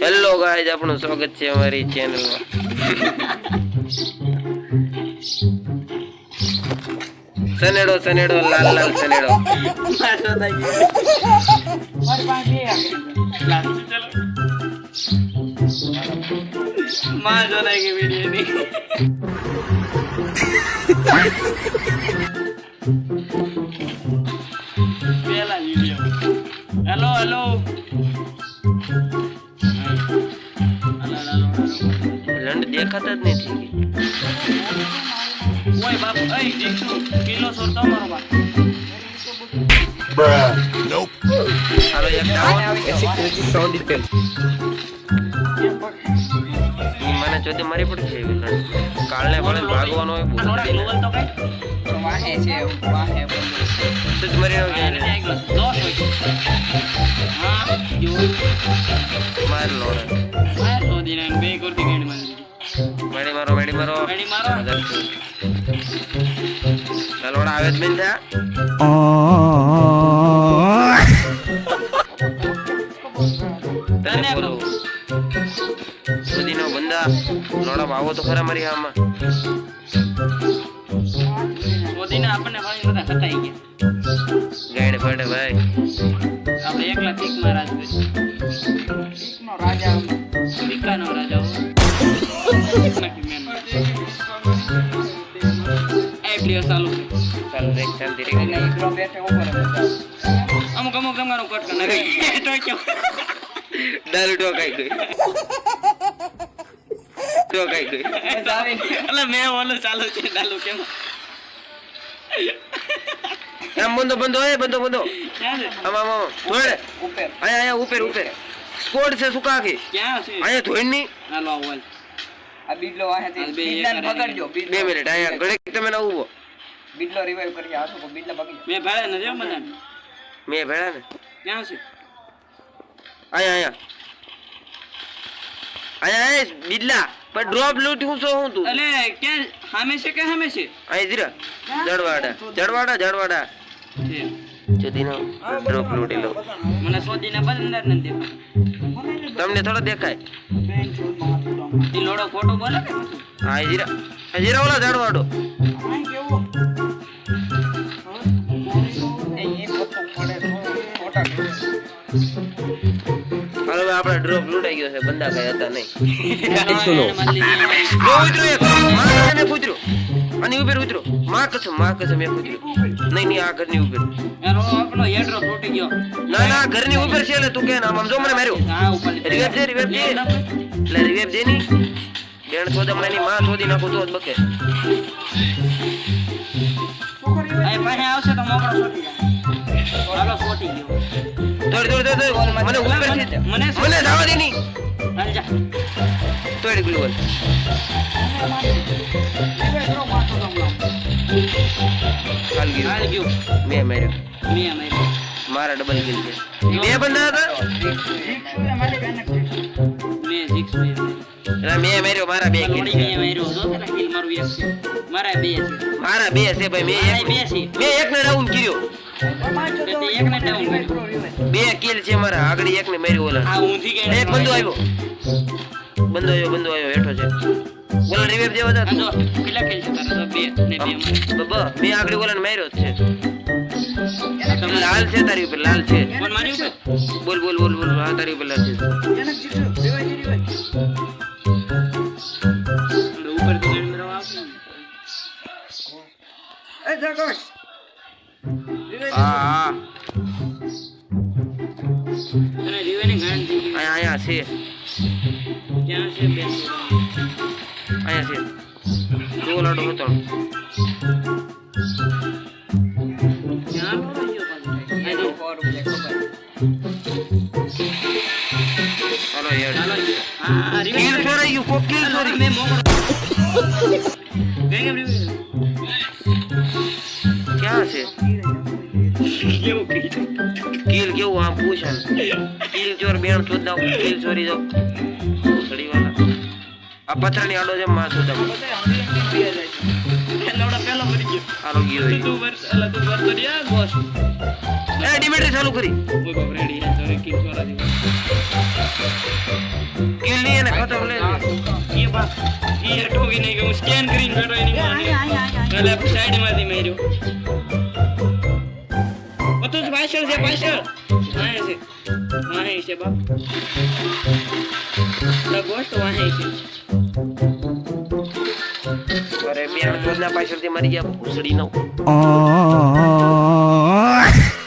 Hello guys, આપણું સ્વાગત છે અમારી ચેનલમાં. સનેડો સનેડો લાલ લાલ સનેડો. मां जो नहीं की वीडियो नहीं पहला वीडियो हेलो हेलो લંડ દેખાતા જ નથી. ओए बाप ए देखो किलो सोरता मारो बा હાલો એક ડાઉન સિક્યુરિટી સાઉન્ડ ઇફેક્ટ. મને જોતે મારી પડશે એવી કાળને ભલે ભાગવાનો હોય थोड़ा गूगल तो कई વાહે છે વાહે સુજ મરી નો मैंने एक ग्लास दोस्त हो हां यो માર લોડ मैं तो दिन बे करती गेंड में મેડી મારો मेडी मारो લોડ આવે જ બેન થા તને બોલો સુધીનો બંદા લોડા આવો તો ખરા મારી આમાં. મોદીને આપણને ભાઈ બધા હટાઈ ગયા ગાઈડ પડે ભાઈ. આપણે એકલા ઠીક માં રાજ કરી નો રાજા વિકાનો રાજા એપ્લિયો ચાલુ ચાલ દેખ ચાલ ધીરે એટલે ઈકરો બેઠે ઉપર અમુક તમારું કટ કરી નાખે ટોક્યો ડાલ ટોકાઈ ગઈ ટોકાઈ ગઈ. એટલે મેં ઓલું ચાલુ છે ડાલુ કેમ એમ બંધો બંધો એ બંધો બંધો ક્યાં છે આમ આમ આમ ધોડે ઉપર આયા આયા ઉપર ઉપર સ્કોડ છે સુકા કે ક્યાં છે આયા ધોઈ ની. હાલો આવો આ બીડલો વાહેથી હાલ બે બીડલાને એક પકડજો 2 મિનિટ આયા ઘડીક તમે ના ઉભો. બીડલો રિવાઇવ કરી આસો કો બીડલા પકડી મેં ભાડે નથી મને મેં ભેળા ને ક્યાં છે આયા આયા આયા એ બિલ્લા પર ડ્રોપ લૂટ હું સો હું તું અલે ક્યાં સામે છે કે સામે છે આય ધીરા જડવાડા જડવાડા જડવાડા છે જદીનો ડ્રોપ લૂટી લો. મને સોદીને બંદર નથી દેખાય તમને થોડો દેખાય એ લોડો ખોટો બોલે કે આય ધીરા ઓલા જડવાડો એ ફોટો પડે ફોટા હાલો આપણે ડ્રોપ લૂટાઈ ગયો છે. બંદા કઈ હતા નહીં. સુનો જો ઉતરો એક માં કસે મે કૂતરો અને ઉપર ઉતરો માં કસે મે કૂતરો નહીં નહીં આ ઘરની ઉપર યાર આપણો એડ્રો તૂટી ગયો ના ના ઘરની ઉપર છે એટલે તું કે નામ આમ જો મને માર્યો હા ઉપર રિવેપ દે એટલે રિવેપ દે ની બેન સોદમણાની માં સોદી નાખું તો જ બકે. આ પાસે આવશે તો મોકળો છોટી જાય હાલો છોટી ગયો દોડ મને ઉપર થી મને મને જવા દે ની હાલ જા તોડ ગ્લુવલ હાલ હાલ ગયો ગયો મે માર્યો મે મારી મારા ડબલ કિલ છે. બે બંદા હતા મે 6 મે એટલે મે માર્યો મારા બે કિલ લોડી છે. મે માર્યો જો તને કિલ મારું એક છે મારા બે છે મારા બે છે ભાઈ. મારા બે છે મે એક ને ડાઉન કર્યો. એટલે એક ને ડાઉન કર્યો બે કિલ છે મારા. આગળ એક ને માર્યો ઓલા આ ઊંધી ગઈ એક બંદો આવ્યો હેઠો છે. ઓલા રિવેપ દેવા હતા જો કેટલા કિલ છે તારા તો બે ને બે મારે બબા મે આગળ ઓલાને માર્યો જ છે. લાલ છે તારી ઉપર લાલ છે. કોણ મારી ઉપર બોલ હા તારી ઉપર લાલ છે. ઉપર તો ગણ મેરા આવશે એ જગોશ હા અને રીવેની ગણ થઈ આયા છે ક્યાં છે બે આયા છે. જો લાડો હતો ક્યાં ગયો પાછો આ જો હાલો યાર હાલો હા કિલ રીવે ચોરાઈ ગયું કોક કિલ ચોરી. મે મોકળો ગઈ રીવે ક્યાં છે કેવું કી કિલ કેવું આમ પૂછાન કિલ ચોર બેણ ચોદ નાખ કિલ ચોરી જાવ સડી વાલા આ પથરાની આડો છે માં સોદમ લોડા પેલો મરી ગયો હાલો ગયો તું વર તો દિયા બોસ એ ડિમેટરી ચાલુ કરી ઓય બાપ રેડી હે તો કિલ ચોરા દી ઈ ઠોકી નહીં કે હું સ્કેન કરીને બેઠો એની માં એટલે સાઈડ માંથી મેર્યો તો પાછળ છે પાછળ વાહે છે બાપ લગોસ્ટ વાહે છે અરે બેન ચોદના પાછળથી મરી ગયા ભૂસડી નો